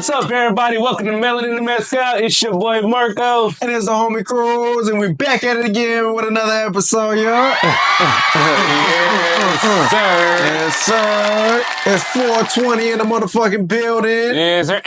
What's up, everybody? Welcome to Melanin Mezcal. It's your boy Marco. And it's the homie Cruz, and we're back at it again with another episode, y'all. Yes, sir. Yes, sir. It's 420 in the motherfucking building. Yes, sir.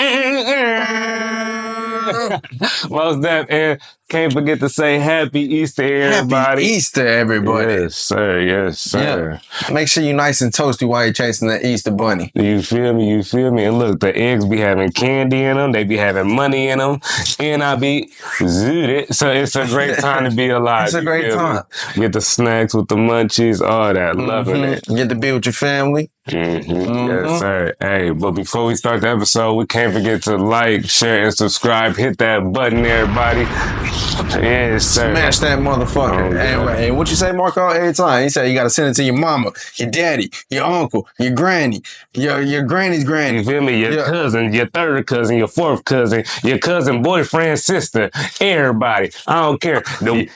Most that, and can't forget to say Happy Easter, everybody. Happy Easter, everybody. Yes, sir. Yes, sir. Yeah. Make sure you're nice and toasty while you're chasing that Easter bunny. You feel me? You feel me? And look, the eggs be having candy in them. They be having money in them. And I be zooted. So it's a great time to be alive. It's a great time. Get the snacks with the munchies, all that. Loving it. Get to be with your family. Yes, sir. Hey, but before we start the episode, we can't forget to like, share, and subscribe. Hit that button, everybody. Yes, sir. Smash that motherfucker. Anyway, and what you say, Marco, every time? He said you got to send it to your mama, your daddy, your uncle, your granny, your granny's granny. You feel me? Your cousin, your third cousin, your fourth cousin, your cousin, boyfriend, sister, everybody. I don't care.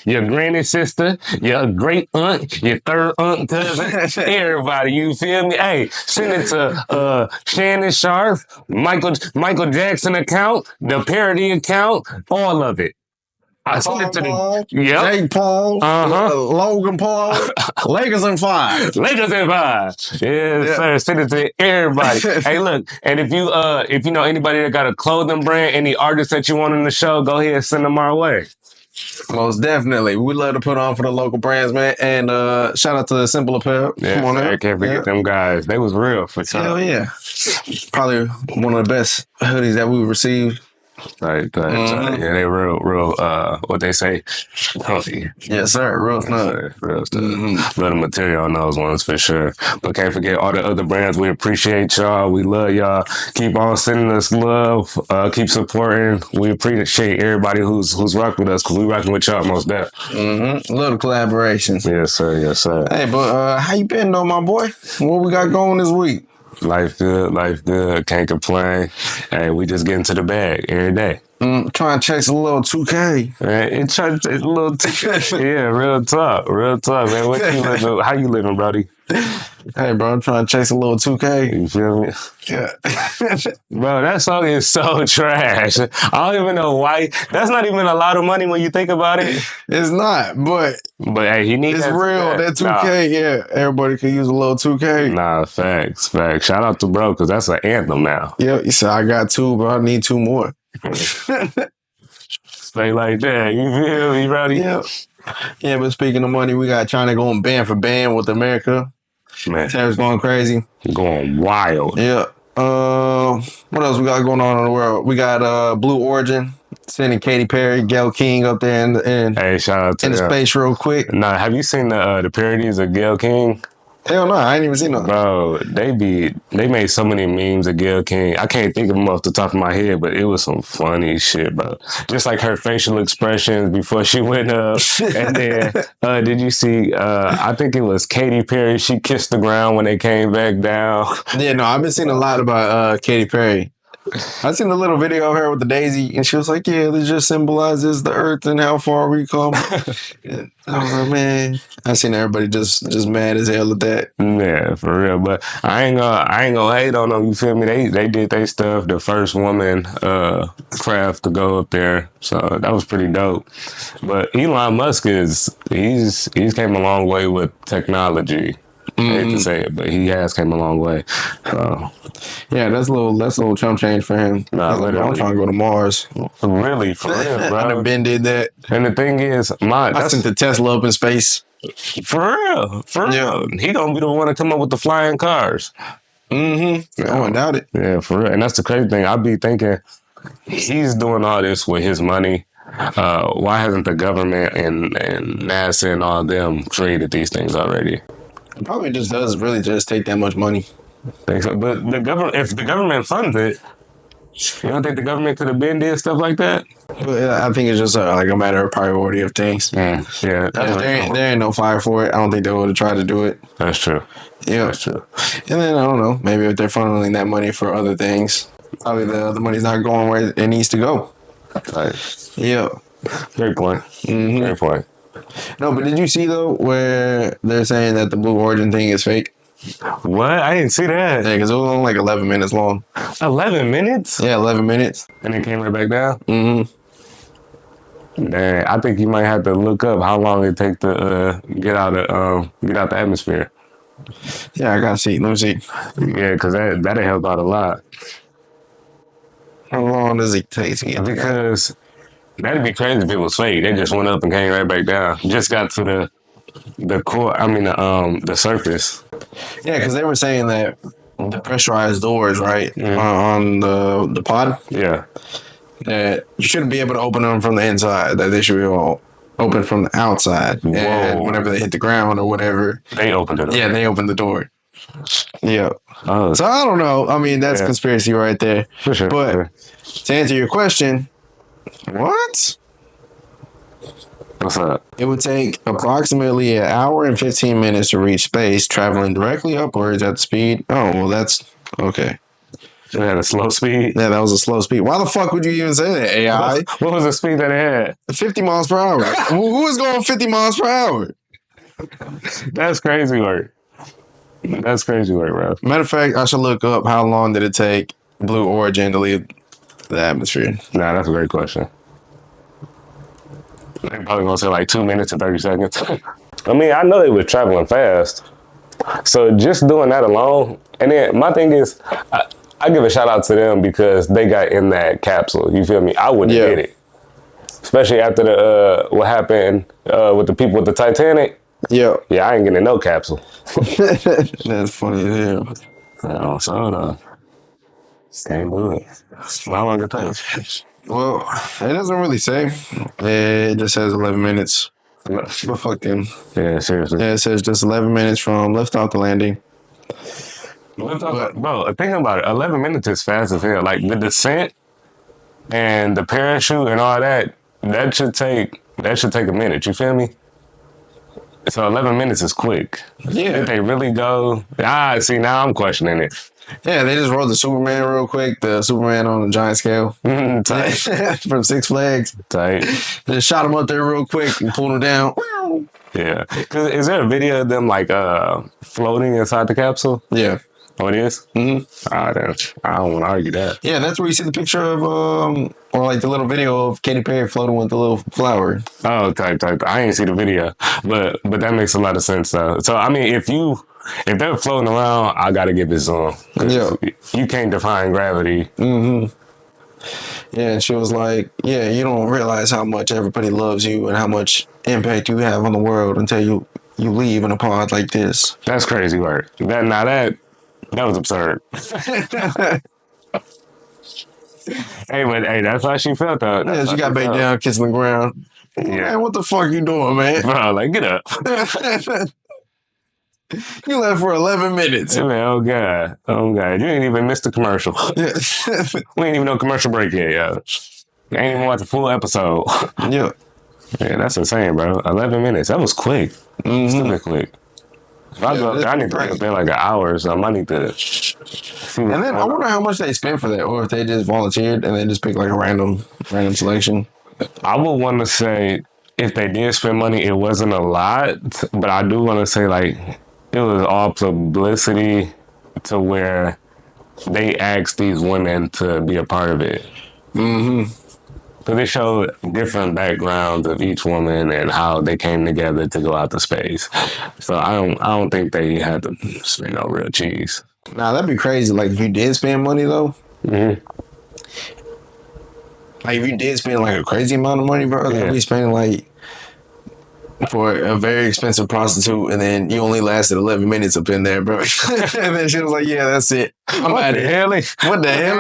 Your granny sister, your great aunt, your third aunt cousin, everybody. You feel me? Hey, send it to Shannon Sharp, Michael Jackson account, the parody account, all of it. I sent it to the Jake Paul, Logan Paul, Lakers in 5. Lakers in 5. Yes, sir. Send it to everybody. Hey, look, and if you know anybody that got a clothing brand, any artists that you want on the show, go ahead and send them our way. Most definitely. We love to put on for the local brands, man. And shout out to the Simple Apparel. Yeah, come on, I can't forget them guys. They was real for sure. Hell yeah. Probably one of the best hoodies that we received. Right. Yeah, they real, what they say, healthy. Yes, sir. Real snug. Real stuff. Love the material on those ones for sure. But can't forget all the other brands. We appreciate y'all. We love y'all. Keep on sending us love. Keep supporting. We appreciate everybody who's rocking with us, because we rocking with y'all most definitely. Little collaborations. Yes, sir. Yes, sir. Hey, but how you been though, my boy? What we got going this week? Life good. Can't complain. Hey, we just getting to the bag every day. Trying to chase a little 2K. Man, it's a little 2K. Yeah, real talk, man. What you living? How you living, brody? Hey, bro, I'm trying to chase a little 2K. You feel me? Yeah. Bro, that song is so trash. I don't even know why. That's not even a lot of money when you think about it. It's not, but hey, he needs it's real. That 2K, yeah. Everybody could use a little 2K. Nah, facts. Shout out to bro, because that's an anthem now. Yeah, he said, I got 2, but I need 2 more. Stay like that. You feel me, brody? Yeah. Yeah, but speaking of money, we got China going band for band with America. Man. Tariffs going crazy. Going wild. Yeah. What else we got going on in the world? We got Blue Origin sending Katy Perry, Gayle King up there in hey, shout out to in the space real quick. Nah, have you seen the parodies of Gayle King? Hell no, I ain't even seen them. Bro, they made so many memes of Gayle King. I can't think of them off the top of my head, but it was some funny shit, bro. Just like her facial expressions before she went up. And then, did you see, I think it was Katy Perry, she kissed the ground when they came back down. Yeah, no, I've been seeing a lot about Katy Perry. I seen a little video of her with the daisy, and she was like, yeah, this just symbolizes the earth and how far we come. I was like, man, I seen everybody just mad as hell at that. Yeah, for real. But I ain't gonna hate on them, you feel me? They did their stuff, the first woman craft to go up there. So that was pretty dope. But Elon Musk he's came a long way with technology. I hate to say it, but he has came a long way. Yeah, that's a little chump change for him. Nah, I'm trying to go to Mars. Really, for real, bro. I done been did that. And the thing is, I sent the Tesla up in space. For real. Yeah. He gonna be the one to come up with the flying cars. I don't doubt it. Yeah, for real. And that's the crazy thing. I be thinking, he's doing all this with his money. Why hasn't the government and NASA and all them created these things already? It probably just does really just take that much money. Think so. But if the government funds it, you don't think the government could have been did stuff like that? But I think it's just like a matter of priority of things. Yeah. There ain't no fire for it. I don't think they would have tried to do it. That's true. Yeah. That's true. And then I don't know. Maybe if they're funneling that money for other things, probably the money's not going where it needs to go. Right. Yeah. Great point. Great point. No, but did you see though where they're saying that the Blue Origin thing is fake? What? I didn't see that. Yeah, because it was only like 11 minutes long. 11 minutes? Yeah, 11 minutes. And it came right back down? Mm-hmm. Dang, I think you might have to look up how long it take to get out the atmosphere. Yeah, I gotta see. Let me see. Yeah, because that'd help out a lot. How long does it take to get there? Because that'd be crazy if it was fake. They just went up and came right back down. Just got to the core. I mean the surface. Yeah, because they were saying that the pressurized doors, right, on the pod. Yeah. That you shouldn't be able to open them from the inside. That they should be all open from the outside. Whoa. And whenever they hit the ground or whatever, They opened it up. yeah, they open the door. Yeah. Oh, So I don't know. I mean, that's conspiracy right there. for sure. But to answer your question, what? What's up? It would take approximately an hour and 15 minutes to reach space, traveling directly upwards at the speed. Oh, well, that's okay. It had a slow speed. Yeah, that was a slow speed. Why the fuck would you even say that, AI? What was the speed that it had? 50 miles per hour. Who is going 50 miles per hour? That's crazy work. That's crazy work, bro. Matter of fact, I should look up how long did it take Blue Origin to leave the atmosphere. Nah, that's a great question. They probably gonna say like 2 minutes and 30 seconds. I mean, I know they were traveling fast. So just doing that alone, and then my thing is, I give a shout out to them because they got in that capsule. You feel me? I wouldn't have did it. Especially after the what happened with the people with the Titanic. Yeah. Yeah, I ain't getting no capsule. That's funny as hell. So can't do it. How long it takes? Well, it doesn't really say. It just says 11 minutes. But fuck them. Yeah, seriously. Yeah, it says just 11 minutes from liftoff to landing. Bro, think about it. 11 minutes is fast as hell. Like the descent and the parachute and all that, that should take a minute. You feel me? So 11 minutes is quick. Yeah. Did they really go? See, now I'm questioning it. Yeah, they just rode the Superman real quick. The Superman on a giant scale. Tight. From Six Flags. Tight. Just shot him up there real quick and pulled him down. Yeah. Cause is there a video of them like floating inside the capsule? Yeah. Oh, it is? Mm-hmm. Damn. I don't want to argue that. Yeah, that's where you see the picture of, or like the little video of Katy Perry floating with the little flower. Oh, type. I ain't see the video, but that makes a lot of sense though. So I mean, if they're floating around, I gotta give it some. Yeah, you can't define gravity. Mm-hmm. Yeah, and she was like, "Yeah, you don't realize how much everybody loves you and how much impact you have on the world until you leave in a pod like this." That's crazy work. That was absurd. Hey, that's how she felt though. Yeah, she got back down, kissing the ground. Yeah, man, what the fuck you doing, man? Bro, like get up. You left for 11 minutes. Hey, man, oh god, you ain't even missed the commercial. We ain't even no commercial break yet, yo. You ain't even watched the full episode. Yeah. Yeah, that's insane, bro. 11 minutes. That was quick. Stupid quick. If I go up there, I need to be up there like an hour or something. I need to. And then I wonder how much they spent for that, or if they just volunteered and they just picked like a random selection. I would want to say if they did spend money, it wasn't a lot, but I do want to say like it was all publicity to where they asked these women to be a part of it. Mm-hmm. So they showed different backgrounds of each woman and how they came together to go out to space. So I don't think they had to spend no real cheese. Nah, that'd be crazy. Like if you did spend money though. Mm-hmm. Like if you did spend like a crazy amount of money, bro, that'd be spending like for a very expensive prostitute, and then you only lasted 11 minutes up in there, bro. And then she was like, "Yeah, that's it. I'm What out the of hell? here." What the hell?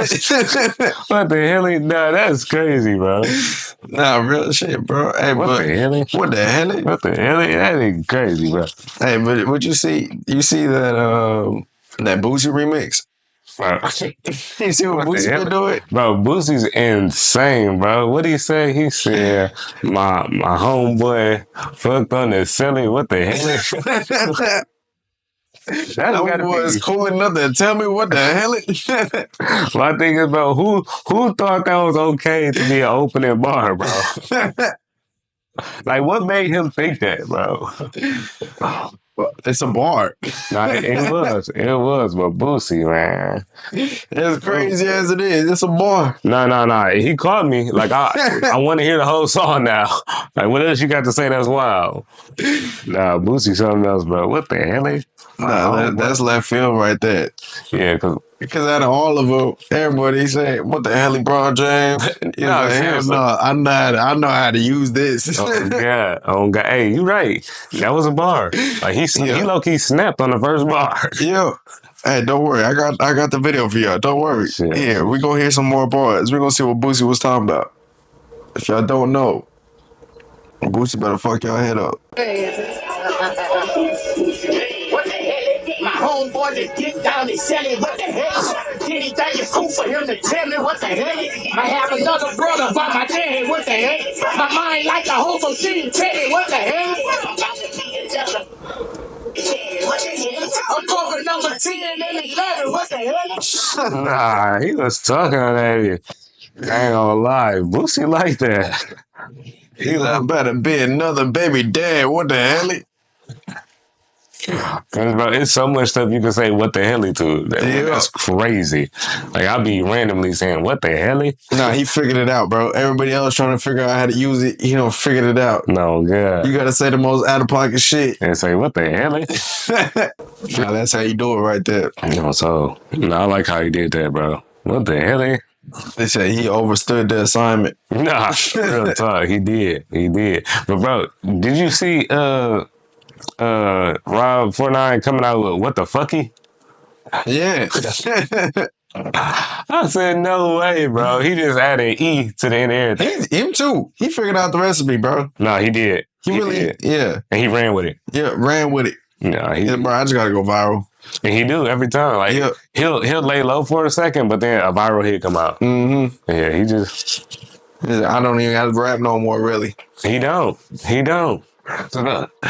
What the hell? Nah, that's crazy, bro. Nah, real shit, bro. Hey, What the hell? What the hell? What the hell? That is crazy, bro. Hey, but what you see? You see that that Boosie remix? Bro. You see what Boosie been doing? Bro, Boosie's insane, bro. What did he say? He said, my homeboy fucked on the silly. What the hell? That was cool enough to tell me what the hell My thing is, bro, who thought that was okay to be an opening bar, bro? Like, what made him think that, bro? It's a bar. Nah, it was, but Boosie, man. As crazy as it is, it's a bar. No. He called me like I want to hear the whole song now. Like, what else you got to say? That's wild. Nah, Boosie something else, bro. What the hell? Nah, that's left field right there. Yeah, Because out of all of them, everybody say, "What the hell, LeBron James?" No, seriously. No, I know how to use this. Oh God. Hey, you right. That was a bar. Like he low key snapped on the first bar. Yeah. Hey, don't worry. I got the video for y'all. Don't worry. Shit. Yeah, we gonna hear some more bars. We're gonna see what Boosie was talking about. If y'all don't know, Boosie better fuck y'all head up. What the hell? My homeboy just get down and sell it. What the hell? Did he think it's cool for him to tell me what the hell? I have another brother by my dad. What the hell? My mind like a hobo. She didn't tell me what the hell. I'm talking number 10 and 11. What the hell? Nah, he was talking on that. I ain't gonna lie. Boosie like that. He like, better be another baby dad. What the hell? Bro, it's so much stuff you can say what the hell to. That's crazy. Like, I'll be randomly saying, what the hell? Nah, he figured it out, bro. Everybody else trying to figure out how to use it, he don't figured it out. No, God. You gotta say the most out of pocket shit. And say, what the hell? Nah, that's how you do it right there. I like how he did that, bro. What the hell? They say he overstood the assignment. Nah, real talk. He did. But, bro, did you see Rob 49 coming out with what the fucky? Yeah. I said, no way, bro. He just added E to the end of everything. Him too. He figured out the recipe, bro. No, he did. He really did. Yeah. And he ran with it. Yeah, ran with it. No, bro, I just gotta go viral. And he do every time. Like he'll lay low for a second, but then a viral hit come out. Mm-hmm. Yeah, he just I don't even have to rap no more, really. He don't.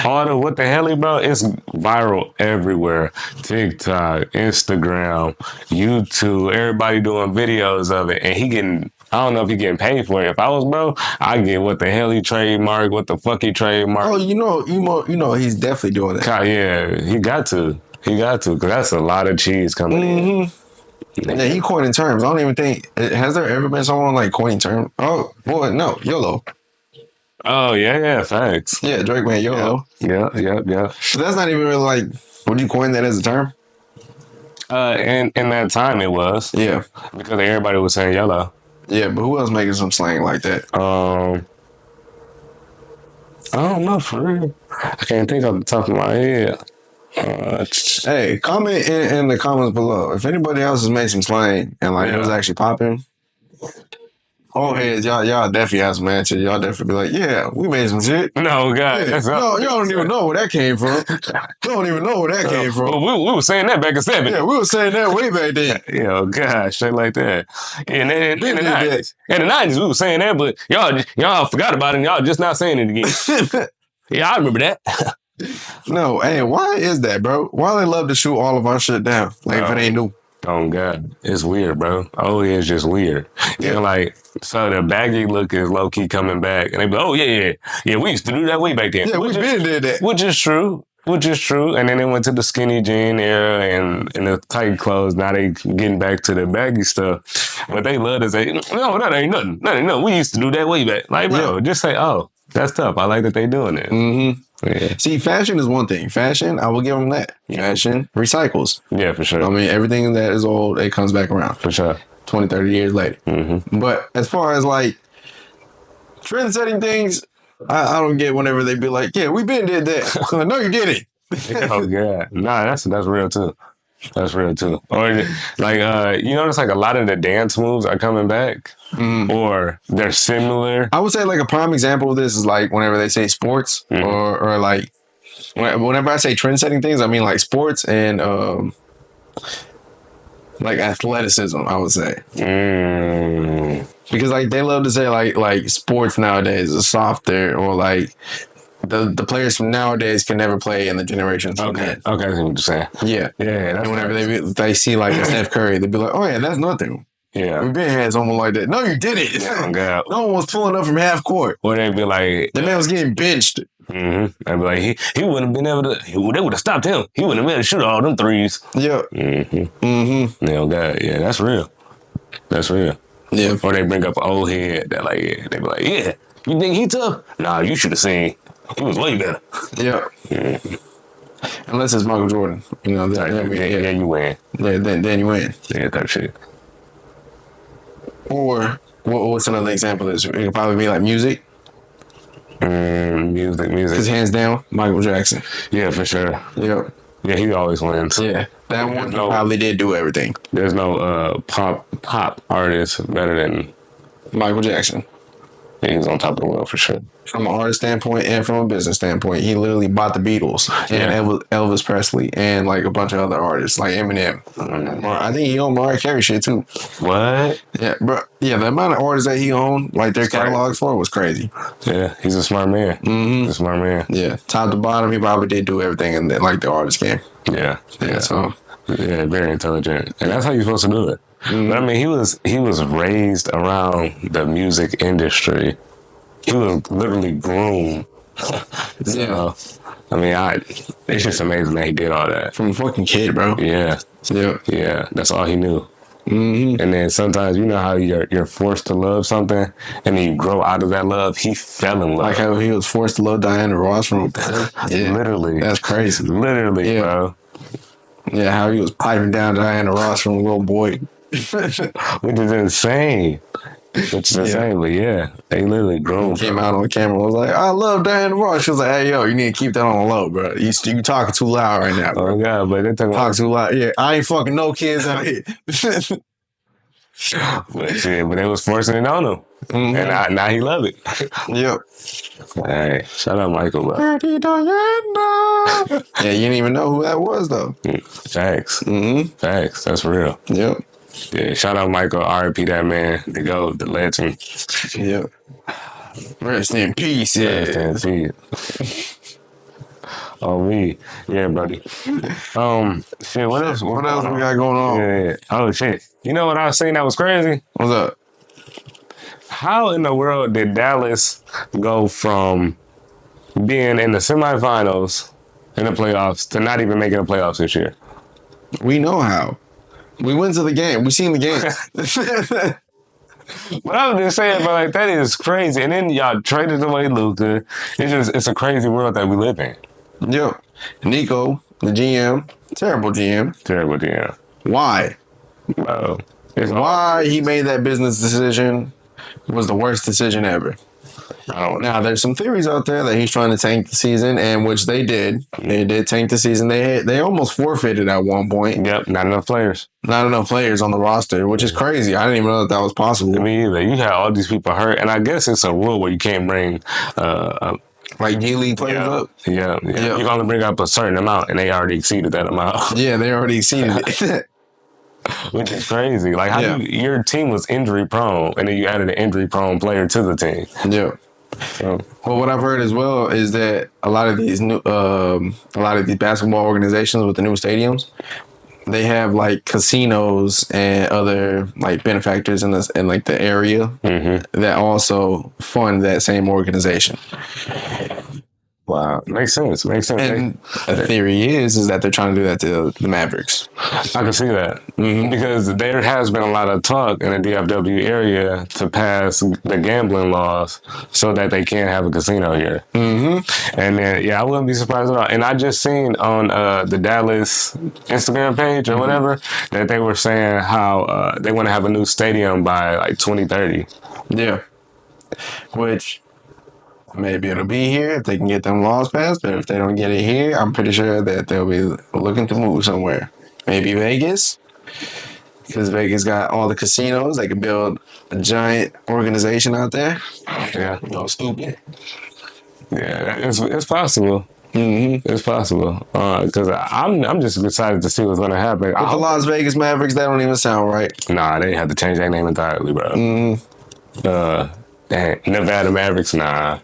All the what the hell, bro? It's viral everywhere. TikTok, Instagram, YouTube. Everybody doing videos of it, and he getting. I don't know if he getting paid for it. If I was bro, I get what the hell he trademark, what the fuck he trademark. Oh, you know, he's definitely doing that. Yeah, he got to, because that's a lot of cheese coming in. Yeah, he coining terms. I don't even think has there ever been someone like coining terms. Oh boy, no, YOLO. Oh yeah, thanks. Yeah, Drake man, YOLO. Yeah. So that's not even really like. Would you coin that as a term? In that time it was. Yeah, because everybody was saying YOLO. Yeah, but who else making some slang like that? I don't know for real. I can't think off the top of my head. Hey, comment in the comments below if anybody else has made some slang and like it was actually popping. Oh, heads, y'all definitely have some answers. Y'all definitely be like, yeah, we made some shit. No, God. Yeah. Y'all don't even know where that came from. You don't even know where that came from. Well, we were saying that back in 7. Yeah, we were saying that way back then. Yeah, gosh, shit like that. And then in the 90s. In the 90s, we were saying that, but y'all forgot about it and y'all just not saying it again. Yeah, I remember that. No, hey, why is that, bro? Why they love to shoot all of our shit down? Like if it ain't new. Oh God, it's weird, bro. Oh, it's just weird. Yeah, like so the baggy look is low key coming back, and they be, oh yeah. We used to do that way back then. Yeah, we been did that. Which is true. And then they went to the skinny jean era and the tight clothes. Now they getting back to the baggy stuff, but they love to say, no, that ain't nothing. No, we used to do that way back. Like, bro, just say, oh, that's tough. I like that they doing it. Mm-hmm. Yeah. See, fashion is one thing. Fashion, I will give them that. Fashion recycles. Yeah, for sure. I mean, everything that is old, it comes back around. For sure. 20, 30 years later. Mm-hmm. But as far as like trend-setting things, I don't get whenever they be like, yeah, we been did that. Like, no, you didn't. Oh, God. Nah, that's real, too. That's real, too. Or, like, you notice, like, a lot of the dance moves are coming back? Or they're similar? I would say, like, a prime example of this is, like, whenever they say sports or like, whenever I say trend-setting things, I mean, like, sports and, like, athleticism, I would say. Because, like, they love to say, like sports nowadays is softer or, like, the players from nowadays can never play in the generations. Okay, I see what you're saying. Yeah. And whenever they see like a Steph Curry, they be like, oh yeah, that's nothing. Yeah. We been had someone like that. No, you didn't. Oh, God. No one was pulling up from half court. Or they be like, The man was getting benched. Mm-hmm. I'd be like, he wouldn't have been able to. They would have stopped him. He wouldn't have been able to shoot all them threes. Yep. Mm-hmm. Mm-hmm. Yeah, God, yeah, that's real. That's real. Yeah. Or they bring up an old head that like, yeah, they be like, yeah, you think he tough? Nah, you should have seen. He was way better. Yep. Mm-hmm. Unless it's Michael Jordan, you know. Yeah, you win. Yeah, then you win. Yeah, that shit. Or what's another example? It could probably be like music. Music. Because hands down, Michael Jackson. Yeah, for sure. Yep. Yeah, he always wins. Yeah. That one probably did do everything. There's no pop artist better than Michael Jackson. Yeah, he's on top of the world for sure. From an artist standpoint and from a business standpoint, he literally bought the Beatles and Elvis Presley and like a bunch of other artists like Eminem. I think he owned Mariah Carey shit too. What? Yeah, bro. Yeah, the amount of artists that he owned, like their catalogs for, was crazy. Yeah, he's a smart man. Mm-hmm. He's a smart man. Yeah, top to bottom, he probably did do everything in like the artist game. Yeah. So yeah, very intelligent, and that's how you're supposed to do it. Mm-hmm. But I mean, he was raised around the music industry. He was literally groomed. So, I mean, it's just amazing that he did all that from a fucking kid, bro. Yeah. That's all he knew. Mm-hmm. And then sometimes you know how you're forced to love something, and then you grow out of that love. He fell in love, like how he was forced to love Diana Ross from literally. That's crazy, literally, bro. Yeah, how he was piping down Diana Ross from a little boy, which is insane. But yeah, they literally grew. Came out on camera, was like, "I love Diana Ross." She was like, "Hey, yo, you need to keep that on the low, bro. You talking too loud right now, bro. Oh God, but they talk too loud. Yeah, I ain't fucking no kids out here." but they was forcing it on him, and now he love it. Yep. All right, shout out Michael, bro. Yeah, you didn't even know who that was though. Facts. Mm-hmm. Facts. That's real. Yep. Yeah, shout out Michael, R.I.P. that man, the GOAT, the legend. Yep. Rest in peace. Rest in peace. Oh, me. Yeah, buddy. Shit, what else? What else we got going on? Yeah. Oh, shit. You know what I was saying that was crazy? What's up? How in the world did Dallas go from being in the semifinals in the playoffs to not even making the playoffs this year? We know how. We went to the game. We seen the game. But I was just saying, but like that is crazy. And then y'all traded away Luka. It's a crazy world that we live in. Yep. Nico, the GM, terrible GM. Terrible GM. Why? Why he made that business decision was the worst decision ever. Now, there's some theories out there that he's trying to tank the season, and which they did. They did tank the season. They almost forfeited at one point. Yep, not enough players. Not enough players on the roster, which is crazy. I didn't even know that was possible. Me either. You had all these people hurt, and I guess it's a rule where you can't bring like G League players up. Yeah. You can only bring up a certain amount, and they already exceeded that amount. Yeah, they already exceeded it. Which is crazy. Like how your team was injury prone, and then you added an injury prone player to the team. Yeah. Well, what I've heard as well is that a lot of these basketball organizations with the new stadiums, they have like casinos and other like benefactors in like the area that also fund that same organization. Wow, makes sense. And the theory is that they're trying to do that to the Mavericks. I can see that because there has been a lot of talk in the DFW area to pass the gambling laws so that they can't have a casino here. And then, I wouldn't be surprised at all. And I just seen on the Dallas Instagram page or whatever that they were saying how they want to have a new stadium by like 2030. Yeah, which. Maybe it'll be here if they can get them laws passed, but if they don't get it here, I'm pretty sure that they'll be looking to move somewhere. Maybe Vegas, because Vegas got all the casinos. They can build a giant organization out there. Yeah. No stupid. Yeah, it's possible. It's possible. Because I'm just excited to see what's going to happen. With the Las Vegas Mavericks, that don't even sound right. Nah, they had to change their name entirely, bro. Nevada Mavericks, nah.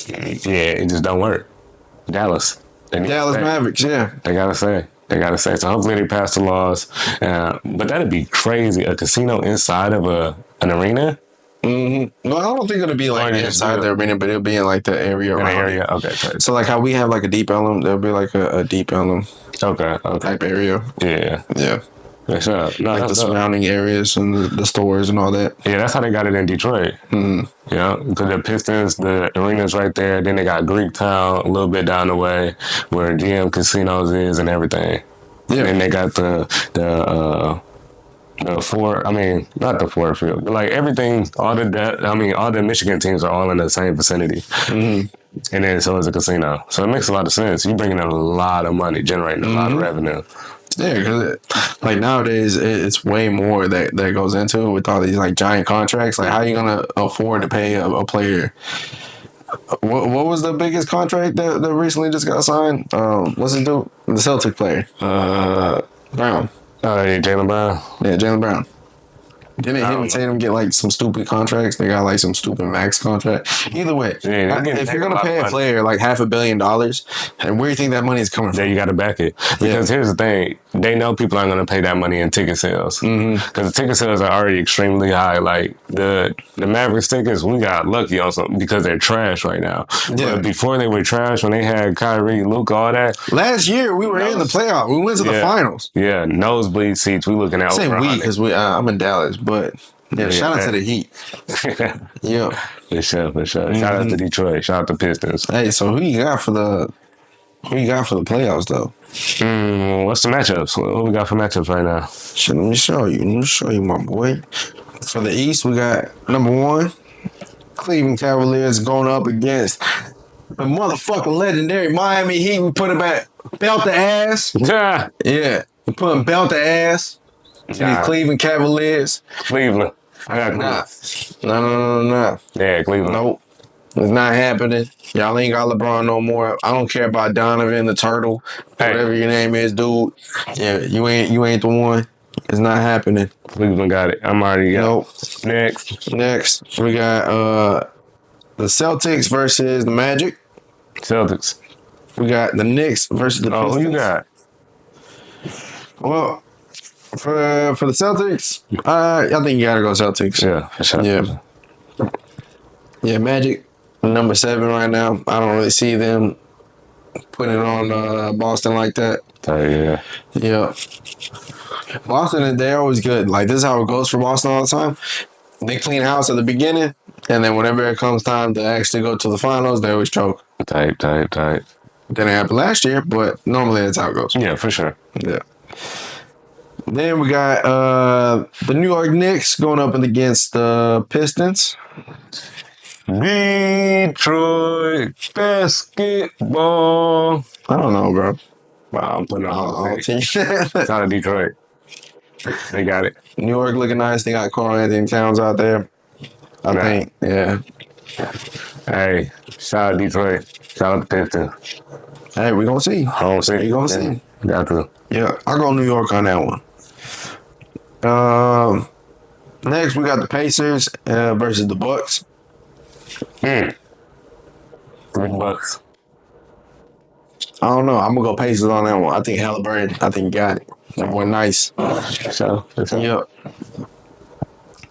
Yeah, it just don't work. Dallas Mavericks, yeah. They gotta say. So hopefully they pass the laws. But that'd be crazy. A casino inside of an arena? Well, I don't think it'll be like inside the arena, but it'll be in like the area In the around area? it. Okay. So like how we have like a deep ellum, there'll be like a deep ellum Okay. type area. Yeah. Yeah. That's up. No, Like the that's up. surrounding areas and the stores and all that. Yeah, that's how they got it in Detroit. Yeah, because the Pistons, the arena's right there. Then they got Greek Town a little bit down the way where GM Casinos is and everything. Yeah. And they got the four. I mean, not the Ford Field, but like everything. All the Michigan teams are all in the same vicinity. And then so is a casino. So it makes a lot of sense. You bringing in a lot of money, generating a lot of revenue. Yeah, because like nowadays it's way more that goes into it with all these like giant contracts. Like, how are you gonna afford to pay a player? What was the biggest contract that recently just got signed? What's it do? The Celtic player, Brown. Yeah, Jaylen Brown. Yeah, Jaylen Brown. Didn't him and Tatum get like some stupid contracts? They got like some stupid max contract. Either way, if you're gonna pay a player like $500 million, and where do you think that money is coming from? There you got to back it, because here's the thing: they know people aren't going to pay that money in ticket sales, because the ticket sales are already extremely high. Like the Mavericks tickets, we got lucky on some because they're trash right now. Yeah. But before they were trash, when they had Kyrie, Luka, all that. Last year we were in the playoff. We went to the finals. Yeah, nosebleed seats. We looking out. Say we because I'm in Dallas, but shout out to the Heat. Yeah, for sure. Shout out to Detroit. Shout out to Pistons. Hey, so who you got for the playoffs though? What's the matchups? What we got for matchups right now? Shit, let me show you, my boy. For the East, we got number 1, Cleveland Cavaliers going up against the motherfucking legendary Miami Heat. We put it back, belt the ass. Yeah, we put them belt the ass. The Cleveland Cavaliers. Cleveland. I got Cleveland. No. Yeah, Cleveland. Nope. It's not happening. Y'all ain't got LeBron no more. I don't care about Donovan the Turtle, whatever your name is, dude. Yeah, you ain't the one. It's not happening. Cleveland got it. I'm already got Nope. Next, we got the Celtics versus the Magic. Celtics. We got the Knicks versus the Pistons. Who you got? Well, for the Celtics, I think you gotta go Celtics. Yeah, for sure. Yeah, Magic number 7 right now. I don't really see them putting it on Boston like that. Yeah. Boston, they're always good. Like, this is how it goes for Boston all the time. They clean house at the beginning, and then whenever it comes time to actually go to the finals, they always choke. Tight. Didn't happen last year, but normally that's how it goes. Yeah, for sure. Yeah. Then we got the New York Knicks going up against the Pistons. Detroit basketball. I don't know, bro. Wow, I'm putting on team. It's out of Detroit. They got it. New York looking nice. They got Karl Anthony Towns out there. I think. Yeah. Hey, shout out Detroit. Shout out the Pistons. Hey, we gonna see. We gonna see. Got to. Yeah, I'll go New York on that one. Next, we got the Pacers versus the Bucks. $3. I don't know. I'm gonna go Pacers on that one. I think Halliburton. I think got it. That one nice. So, yep.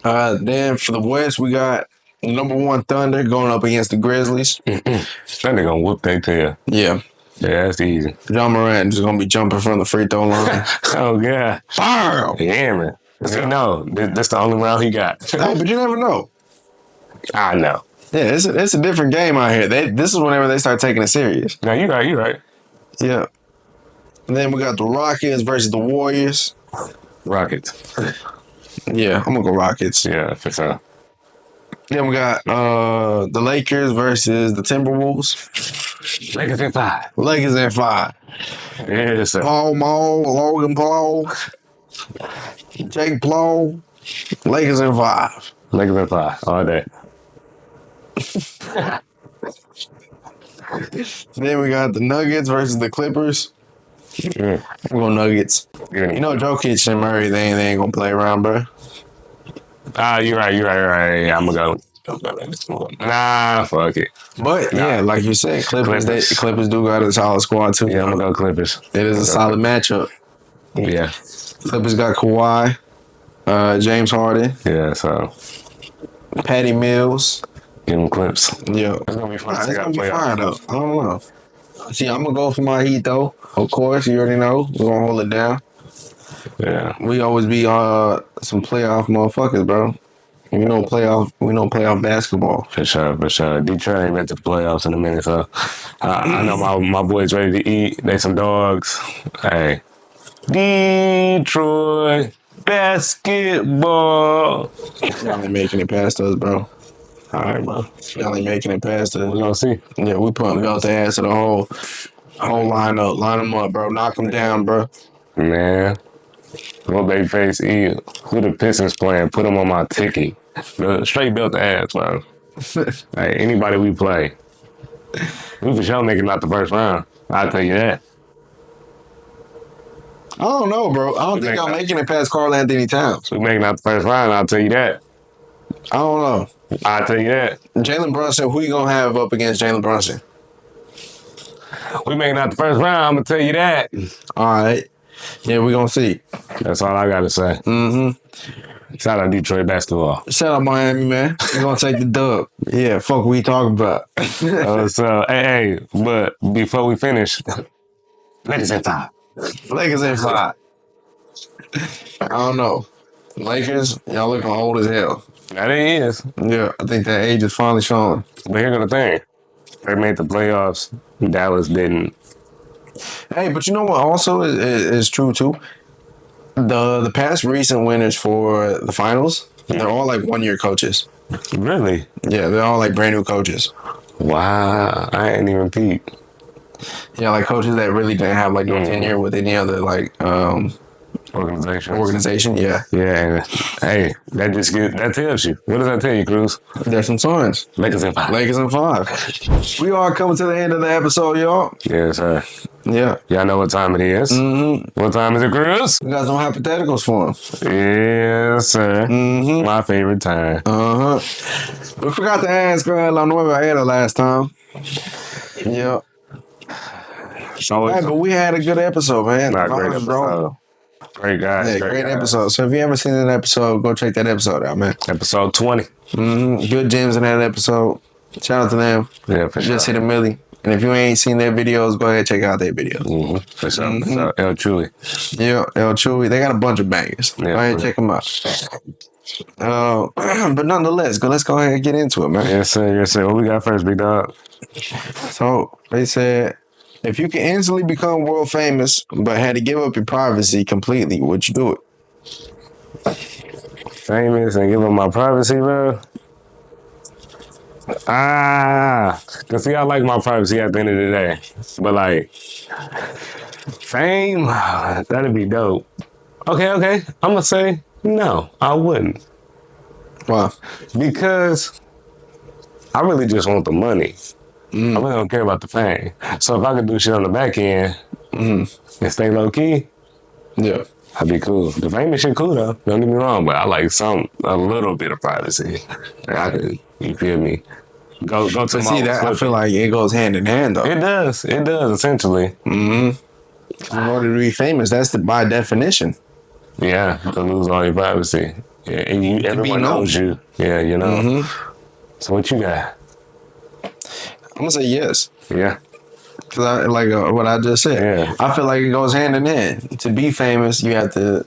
Then for the West, we got number 1 Thunder going up against the Grizzlies. Thunder gonna whoop their tail. Yeah. Yeah, that's easy. John Morant is gonna be jumping from the free throw line. Oh yeah. Fire! Yeah, man. No, that's the only round he got. Hey, but you never know. I know. Yeah, it's a different game out here. This is whenever they start taking it serious. No, you're right. Yeah. And then we got the Rockets versus the Warriors. Rockets. Yeah, I'm gonna go Rockets. Yeah, for sure. Then we got the Lakers versus the Timberwolves. Lakers in 5. Lakers in 5. Yeah, sir. Paul Mall, Logan Paul, Jake Paul. Lakers in 5. Lakers in 5 all day. Then we got the Nuggets versus the Clippers. We're going Nuggets. You know, Jokic and Murray, they ain't gonna play around, bro. You're right. Yeah, I'm gonna go. Nah, fuck it. But yeah, like you said, Clippers do got a solid squad too. Yeah, I'm gonna go Clippers. It is a solid matchup. Yeah. Clippers got Kawhi, James Harden. Yeah, so Patty Mills. Give them clips. Yeah. It's gonna be fun. It's I gonna gotta be play fine out. though. I don't know. See, I'm gonna go for my Heat though. Of course, you already know. We're gonna hold it down. Yeah. We always be some playoff motherfuckers, bro. We know playoff basketball. For sure. Detroit ain't been to the playoffs in a minute, so I know my boys ready to eat. They some dogs. Hey. Detroit basketball. Y'all ain't making it past us, bro. All right, bro. Y'all ain't making it past us. We're gonna see. Yeah, we putting belt the ass of the whole lineup. Line them up, bro. Knock them down, bro. Man. What Babyface E? Who the Pistons playing? Put them on my ticket. Straight belt the ass, bro. Hey, anybody we play, we for sure making out the first round. I'll tell you that. I don't know, bro. I don't think y'all making it past Karl Anthony Towns. We making out the first round. I'll tell you that. I don't know. I'll tell you that. Jalen Brunson, who you gonna have up against Jalen Brunson? We making out the first round. I'm gonna tell you that. All right. Yeah, we gonna see. That's all I gotta say. Mm-hmm. Shout out Detroit basketball. Shout out Miami, man. We gonna take the dub. Yeah, fuck what we talking about. So hey, but before we finish, Lakers in 5. Lakers in 5. I don't know. Lakers, y'all looking old as hell. That it is. Yeah, I think that age is finally showing. But here's the thing: they made the playoffs. Dallas didn't. Hey, but you know what also is true too? The past recent winners for the finals, they're all like 1-year coaches. Really? Yeah, they're all like brand new coaches. Wow, I ain't even peeped. Yeah, like coaches that really didn't have like no tenure with any other like organization. Yeah, Yeah. Hey, that tells you. What does that tell you, Cruz? there's some signs. Lakers in 5. Lakers in 5. We are coming to the end of the episode, y'all. Yes, sir. Yeah. Y'all know what time it is. Mm-hmm. What time is it, Cruz? We got some hypotheticals for him. Yes, sir. Mm-hmm. My favorite time. Uh-huh. We forgot to ask La Nueva Era last time. Yeah. Hey, but we had a good episode, man. Not great Vibes, bro. Great guys. Yeah, great episode. So if you haven't seen that episode, go check that episode out, man. Episode 20. Mm-hmm. Good gems in that episode. Shout out to them. Yeah, for sure. Just hit a milli. And if you ain't seen their videos, go ahead and check out their videos. Mm-hmm. For sure. Mm-hmm. So, El Chewy. Yeah, El Chewy. They got a bunch of bangers. Yeah, go ahead and check them out. But nonetheless, let's go ahead and get into it, man. Yes, sir. Yes, sir. What we got first, big dog? So they said, if you can instantly become world famous, but had to give up your privacy completely, would you do it? Famous and give up my privacy, bro? Cause see, I like my privacy at the end of the day. But like, fame, that'd be dope. Okay. I'm gonna say, no, I wouldn't. Why? Because I really just want the money. I really don't care about the fame. So if I could do shit on the back end and stay low key, Yeah. I'd be cool. The fame is shit cool though. Don't get me wrong, but I like a little bit of privacy. Like I could, you feel me? Go to But my see, that I feel like it goes hand in hand, though. It does essentially. Mm-hmm. In order to be famous, that's by definition. Yeah, to lose all your privacy. Yeah, and everyone knows you. Yeah, you know. Mm-hmm. So what you got? I'm gonna say yes. Yeah. Cause I like what I just said. Yeah. I feel like it goes hand in hand. To be famous, you have to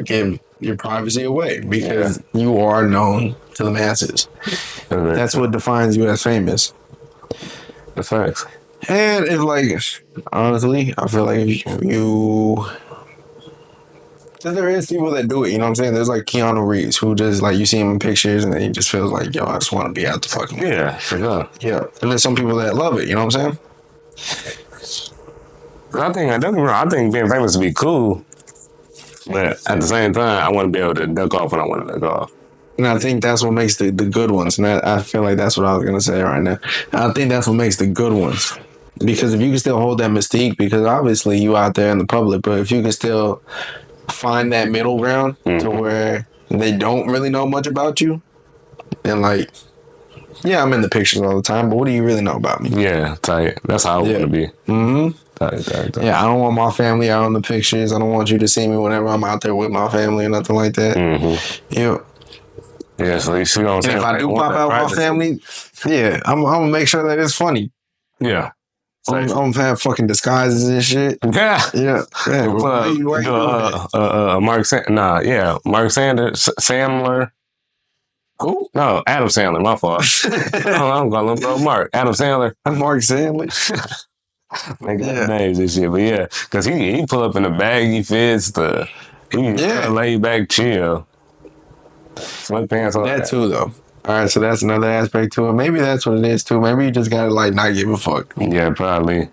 give your privacy away because you are known to the masses. That's what defines you as famous. That's facts. And it's like, honestly, I feel like you. Cause there is people that do it, you know what I'm saying? There's like Keanu Reeves who just like you see him in pictures and then he just feels like, yo, I just want to be out the fucking way. Yeah, for sure. Yeah. And there's some people that love it, you know what I'm saying? I think being famous would be cool, but at the same time, I want to be able to duck off when I want to duck off. And I think that's what makes the good ones. And I feel like that's what I was gonna say right now. I think that's what makes the good ones. Because if you can still hold that mystique, because obviously you out there in the public, but if you can still find that middle ground to where they don't really know much about you, and like Yeah, I'm in the pictures all the time, but what do you really know about me? Yeah, tight. That's how I want to be. Mm-hmm. Tight. Yeah, I don't want my family out in the pictures. I don't want you to see me whenever I'm out there with my family or nothing like that. Mm-hmm. Yeah. Yeah, so you see what I'm And saying? if I Like, do want pop that out with my privacy. family, yeah, I'm gonna make sure that it's funny. Yeah. I'm gonna have fucking disguises and shit. Yeah. Yeah. Mark Mark Sanders, Sandler. Who? No, Adam Sandler. My fault. I'm calling him bro Mark. Adam Sandler. Mark Sandler. Make up names and shit, but yeah, because he pull up in a baggy fits, he laid back chill. Sweatpants on That too, though. All right, so that's another aspect to it. Maybe that's what it is too. Maybe you just gotta like not give a fuck. Yeah, probably.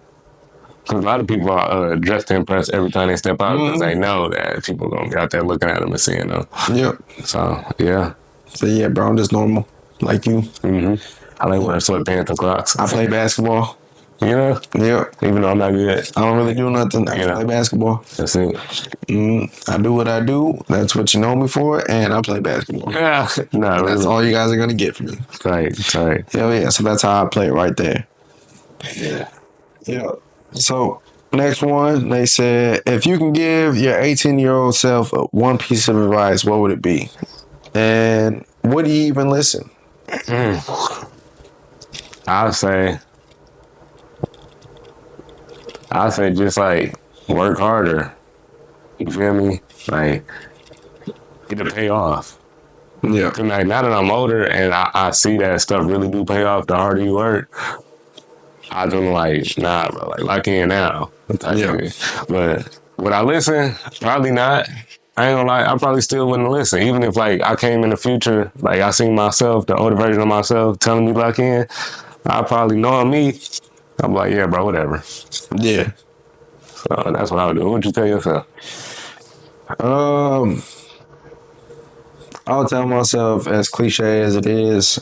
Because a lot of people are dressed to impress every time they step out because they know that people gonna be out there looking at them and seeing them. Yep. So yeah. So yeah, bro, I'm just normal, like you. Mm-hmm. I like wearing sweatpants and Crocs. I play basketball. You know? Yep. Even though I'm not good. I don't really do nothing. I play basketball. That's it. I do what I do. That's what you know me for, and I play basketball. Yeah. No, really. That's all you guys are gonna get from me. Right. Hell yeah. So that's how I play it right there. Yeah. Yeah. So next one, they said, if you can give your 18-year-old self one piece of advice, what would it be? And would he even listen? I'll say just like work harder. You feel me? Like it'll pay off. Yeah. Like now that I'm older and I see that stuff really do pay off the harder you work, I don't like, nah, bro, like lock in now. Yeah. But would I listen? Probably not. I ain't gonna lie, I probably still wouldn't listen. Even if like I came in the future, like I seen myself, the older version of myself telling me lock in, I probably knowing me, I'm like, yeah, bro, whatever. Yeah. So that's what I would do. What would you tell yourself? I would tell myself, as cliche as it is,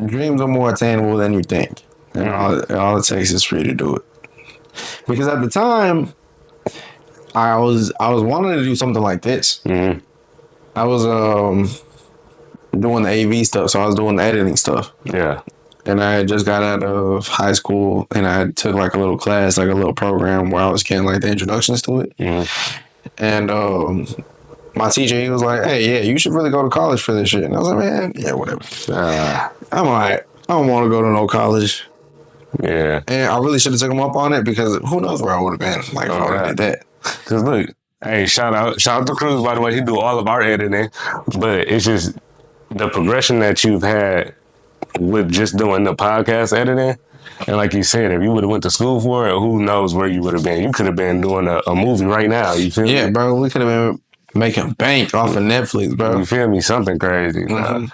dreams are more attainable than you think. And all it takes is for you to do it. Because at the time, I was wanting to do something like this. Mm-hmm. I was doing the AV stuff, so I was doing the editing stuff. Yeah. And I had just got out of high school, and I took like a little class, like a little program where I was getting like the introductions to it. Mm-hmm. And my teacher, he was like, "Hey, yeah, you should really go to college for this shit." And I was like, "Man, yeah, whatever. I'm alright. I don't want to go to no college." Yeah. And I really should have took him up on it, because who knows where I would have been like if I would have did that. Cause look, hey, shout out to Cruz, by the way. He do all of our editing, but it's just the progression that you've had with just doing the podcast editing. And like you said, if you would have went to school for it, who knows where you would have been? You could have been doing a movie right now. You feel me? Yeah, bro, we could have been making bank off of Netflix, bro. You feel me? Something crazy. Yeah,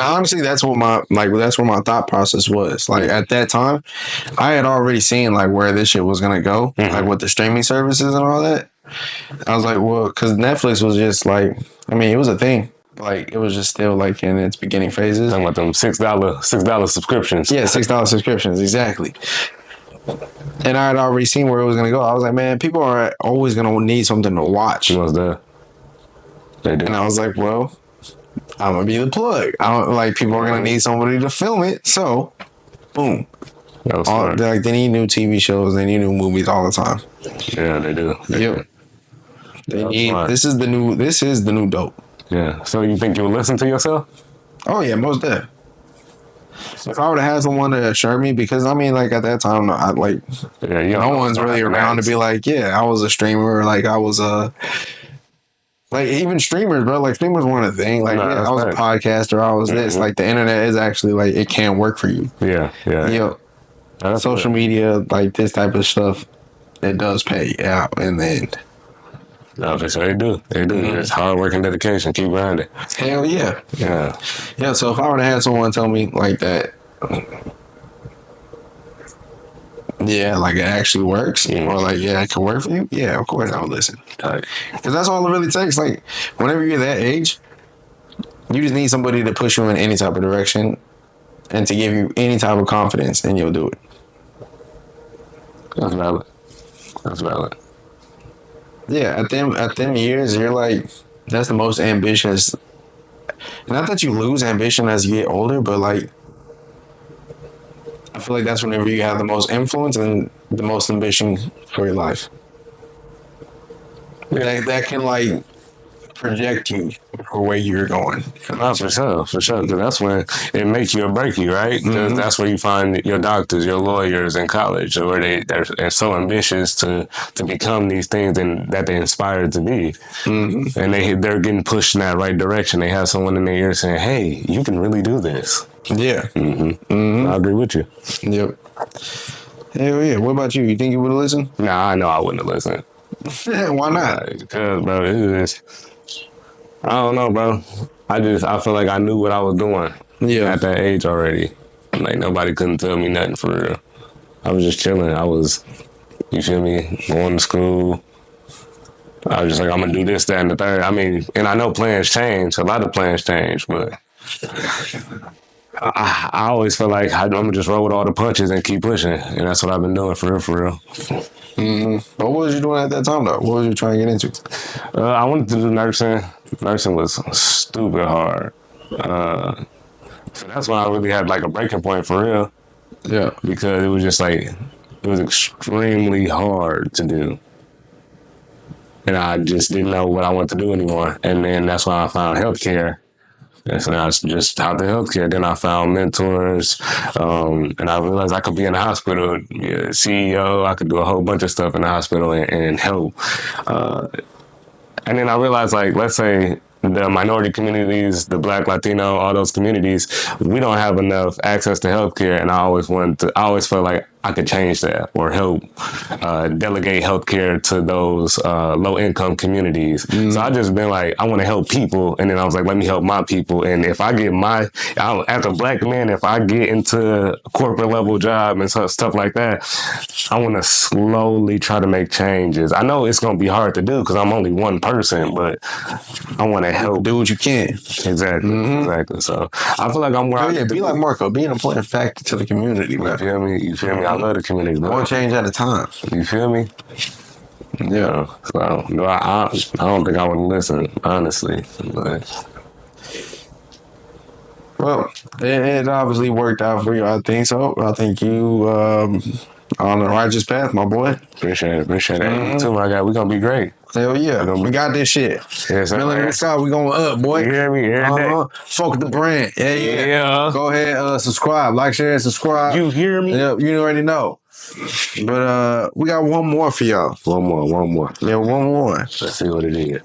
honestly, that's where my thought process was. Like at that time, I had already seen like where this shit was gonna go, like with the streaming services and all that. I was like, well, because Netflix was just like, I mean, it was a thing. Like it was just still like in its beginning phases. Talking about them $6 subscriptions. Yeah, $6 subscriptions, exactly. And I had already seen where it was gonna go. I was like, man, people are always gonna need something to watch. What's that? They do. And I was like, well, I'm gonna be the plug. People are gonna need somebody to film it. So, boom. They need new TV shows. They need new movies all the time. Yeah, they do. Yep. This is the new dope. Yeah. So you think you'll listen to yourself? Oh yeah, most definitely. If I would have had someone to assure me, because I mean, like at that time, no one's really around to be like, yeah, I was a streamer, like I was like even streamers, bro. Like streamers weren't a thing. Like I was a podcaster, I was this. Like the internet is actually like it can work for you. Yeah. Social media, like this type of stuff, it does pay out in the end. No, for sure they do. It's hard work and dedication. Keep grinding. Hell yeah. Yeah. So if I were to have someone tell me like that, yeah, like it actually works, or like yeah, it can work for you. Yeah, of course I would listen. Because that's all it really takes. Like whenever you're that age, you just need somebody to push you in any type of direction and to give you any type of confidence, and you'll do it. That's valid. Yeah, at them years, you're like, that's the most ambitious Not that you lose ambition as you get older, but like, I feel like that's whenever you have the most influence and the most ambition for your life. That can like project you for where you're going. Oh, for sure. Because that's when it makes you or break you, right? Because that's where you find your doctors, your lawyers in college, where they're so ambitious to become these things and that they inspired to be, and they're getting pushed in that right direction. They have someone in their ear saying, "Hey, you can really do this." Yeah. I agree with you. Yep. Hell yeah. What about you? You think you would have listened? Nah, I know I wouldn't have listened. Why not? Because, bro, it's just, I don't know, bro. I feel like I knew what I was doing at that age already. Like, nobody couldn't tell me nothing for real. I was just chilling. I was, you feel me, going to school. I was just like, I'm going to do this, that, and the third. I mean, and I know plans change. A lot of plans change, but I always feel like I'm going to just roll with all the punches and keep pushing. And that's what I've been doing, for real, for real. But what was you doing at that time, though? What was you trying to get into? I wanted to do nursing. Nursing was stupid hard. So that's when I really had like a breaking point for real. Yeah. Because it was just like, it was extremely hard to do. And I just didn't know what I wanted to do anymore. And then that's when I found healthcare. And so I just out the healthcare. Then I found mentors. And I realized I could be in the hospital, CEO. I could do a whole bunch of stuff in the hospital and help. And then I realized, like, let's say the minority communities, the Black, Latino, all those communities, we don't have enough access to healthcare. And I always felt like I could change that or help delegate healthcare to those low income communities. So I just been like, I want to help people. And then I was like, let me help my people. And if I get as a Black man, if I get into a corporate level job and stuff like that, I want to slowly try to make changes. I know it's going to be hard to do because I'm only one person, but I want to help. Do what you can. Exactly. Exactly. So I feel like I'm where I need to be like Marco, be an important factor to the community, man. You feel me? I love the community. One change at a time. You feel me? Yeah. So no, I don't think I would listen, honestly. But well, it obviously worked out for you. I think so. I think you on the righteous path, my boy. Appreciate it. You too, my guy. We're gonna be great. Hell yeah. We got this shit. Yes, Melanin Mezcal, we going up, boy. You hear me? Fuck with the brand. Yeah. Go ahead, subscribe. Like, share, and subscribe. You hear me? Yeah, you already know. But we got one more for y'all. One more. Yeah, one more. Let's see what it is.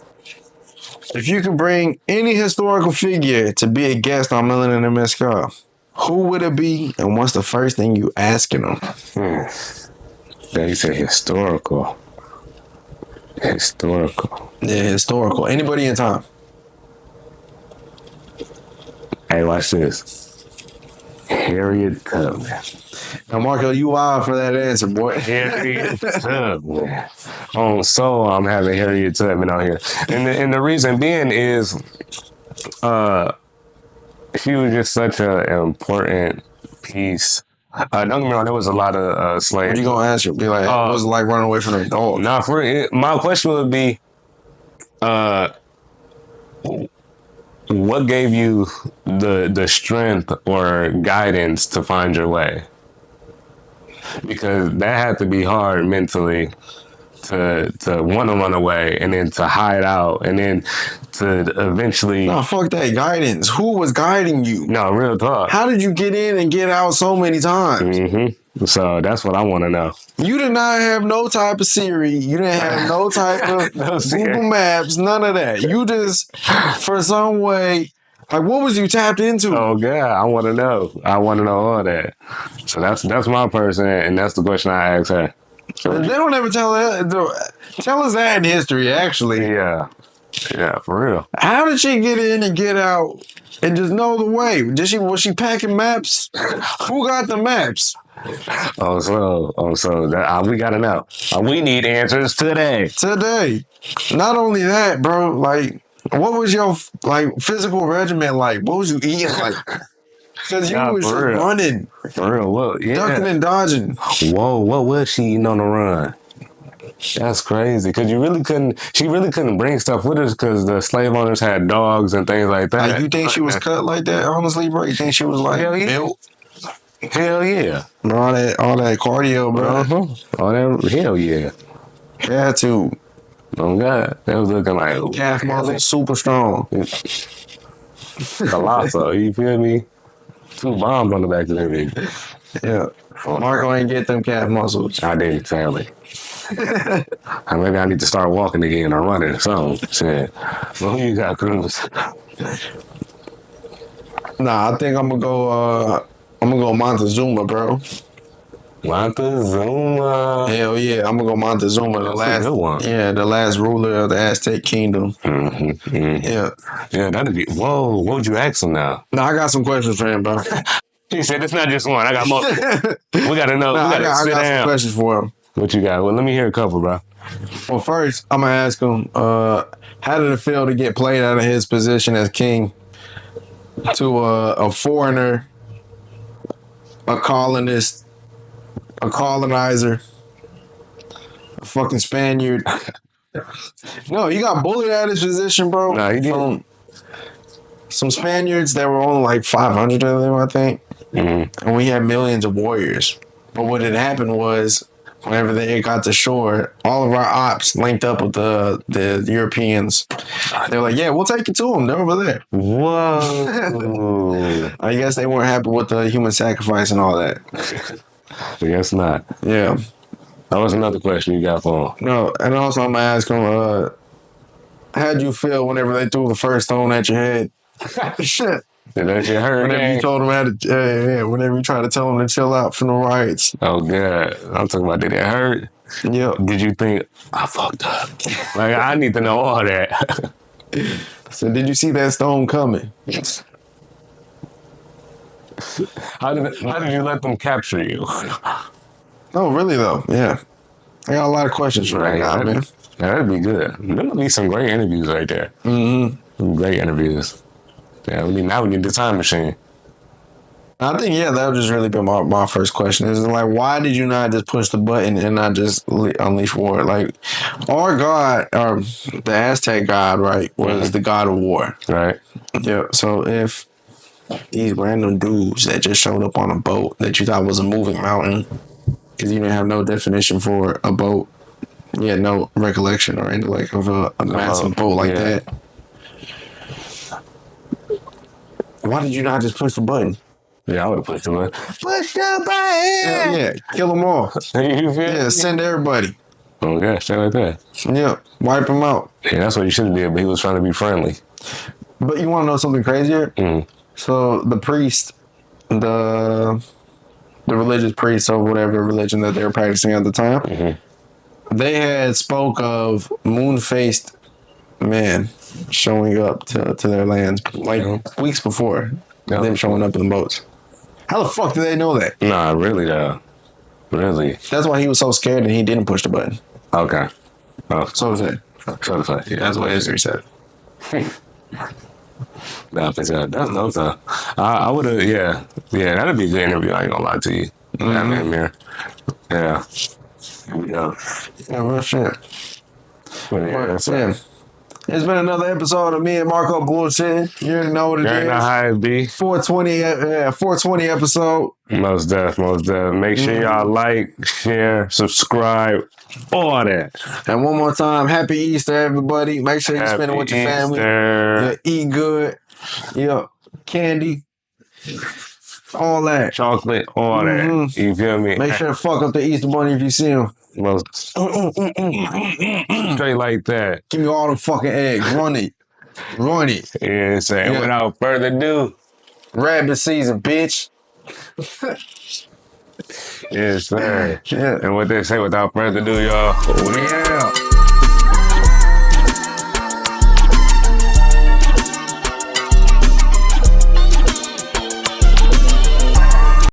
If you could bring any historical figure to be a guest on Melanin and Mezcal, who would it be, and what's the first thing you asking them? Yeah, you said historical. Yeah, historical. Anybody in time. Hey, watch this. Harriet Tubman. Now, Marco, you wild for that answer, boy. Harriet Tubman. On soul, I'm having Harriet Tubman out here. And the reason being is she was just such an important piece. Don't get me wrong, there was a lot of slaves. What are you going to answer? Be like, what was it like running away from the dog? Nah, for it, my question would be, what gave you the strength or guidance to find your way? Because that had to be hard mentally to want to run away and then to hide out and then to eventually... No, fuck that guidance. Who was guiding you? No, real talk. How did you get in and get out so many times? So that's what I want to know. You did not have no type of Siri. You didn't have no type of Google Maps. None of that. You just, for some way... Like, what was you tapped into? Oh, God, I want to know. I want to know all that. So that's my person, and that's the question I ask her. So, they don't ever tell us that in history, actually. Yeah, for real. How did she get in and get out and just know the way? Was she packing maps? Who got the maps? So that we gotta know. We need answers today. Not only that, bro. Like, what was your physical regimen like? What was you eating like? Because you was just running. For real, ducking and dodging. Whoa, what was she eating on the run? That's crazy. Cause she really couldn't bring stuff with us because the slave owners had dogs and things like that. Like, you think she was cut like that, honestly, bro? You think she was like Hell yeah. built? Hell yeah. All that cardio, bro. All that, hell yeah. Yeah, too. Oh God. That was looking like Calf muscle, super strong. colossal, you feel me? 2 bombs on the back of their rig. Yeah. Marco ain't get them calf muscles. I didn't, sadly. Maybe I need to start walking again or running or something. Shit. Well, who you got, Cruz? Nah, I think I'm gonna go Montezuma, bro. Montezuma. Hell yeah, I'm gonna go Montezuma. That's a good one. Yeah, the last ruler of the Aztec kingdom. Yeah. Yeah, that'd be. Whoa, what would you ask him now? No, I got some questions for him, bro. He said it's not just one. I got multiple. We gotta know. Nah, I got some questions for him. What you got? Well, let me hear a couple, bro. Well, first, I'm gonna ask him, how did it feel to get played out of his position as king to a foreigner, a colonist, a colonizer, a fucking Spaniard? No, he got bullied out of his position, bro. Nah, he didn't. Some Spaniards that were only like 500 of them, I think. And we had millions of warriors. But what had happened was, whenever they got to shore, all of our ops linked up with the Europeans. They're like, yeah, we'll take you to them. They're over there. Whoa. I guess they weren't happy with the human sacrifice and all that. I guess not. Yeah. That was another question you got for him. No, and also I'm going to ask him, how'd you feel whenever they threw the first stone at your head? Shit. Did that shit hurt? Whenever you told them whenever you try to tell them to chill out from the riots. Oh, God. I'm talking about, did it hurt? Yeah. Did you think, I fucked up? Like, I need to know all that. So did you see that stone coming? How did you let them capture you? Oh, really, though? Yeah. I got a lot of questions for that guy, man. That'd be good. There'll be some great interviews right there. Mm-hmm. Great interviews. Yeah, now we need the time machine. I think, yeah, that would just really be my first question. Is like, why did you not just push the button and not just unleash war? Like, our god, the Aztec god, right, was the god of war. Right. Yeah, so if these random dudes that just showed up on a boat that you thought was a moving mountain, because you didn't have no definition for a boat, you had no recollection or intellect of a massive boat like that. Why did you not just push the button? Yeah, I would have pushed the button. Push the button! Yeah, kill them all. Yeah, send everybody. Oh, yeah, shit like that. Yeah, wipe them out. Yeah, that's what you should have did, but he was trying to be friendly. But you want to know something crazier? So the priest, the religious priests of whatever religion that they were practicing at the time, they had spoke of moon-faced men showing up to their lands like weeks before them showing up in the boats. How the fuck did they know that? Nah, really though. Really. That's why he was so scared and he didn't push the button. Okay. Oh, So was it. so to say. Yeah, That's what history said. That's no time. I would have, yeah, that'd be a good interview. I ain't gonna lie to you. Yeah. Yeah, real shit. but Yeah. It's been another episode of me and Marco bullshitting. You already know what it is. You know how it be. 420 episode. Most def. Make sure y'all like, share, subscribe, all that. And one more time, happy Easter, everybody. Make sure you spend it with your family. Yeah, eat good. Yeah, candy. All that. Chocolate, all that. You feel me? Make sure to fuck up the Easter bunny if you see him. Straight like that. Give me all them fucking eggs. Run it. Yeah, saying without further ado, rabbit season, bitch. Yes, sir. Yeah. And what they say, without further ado, y'all, We out.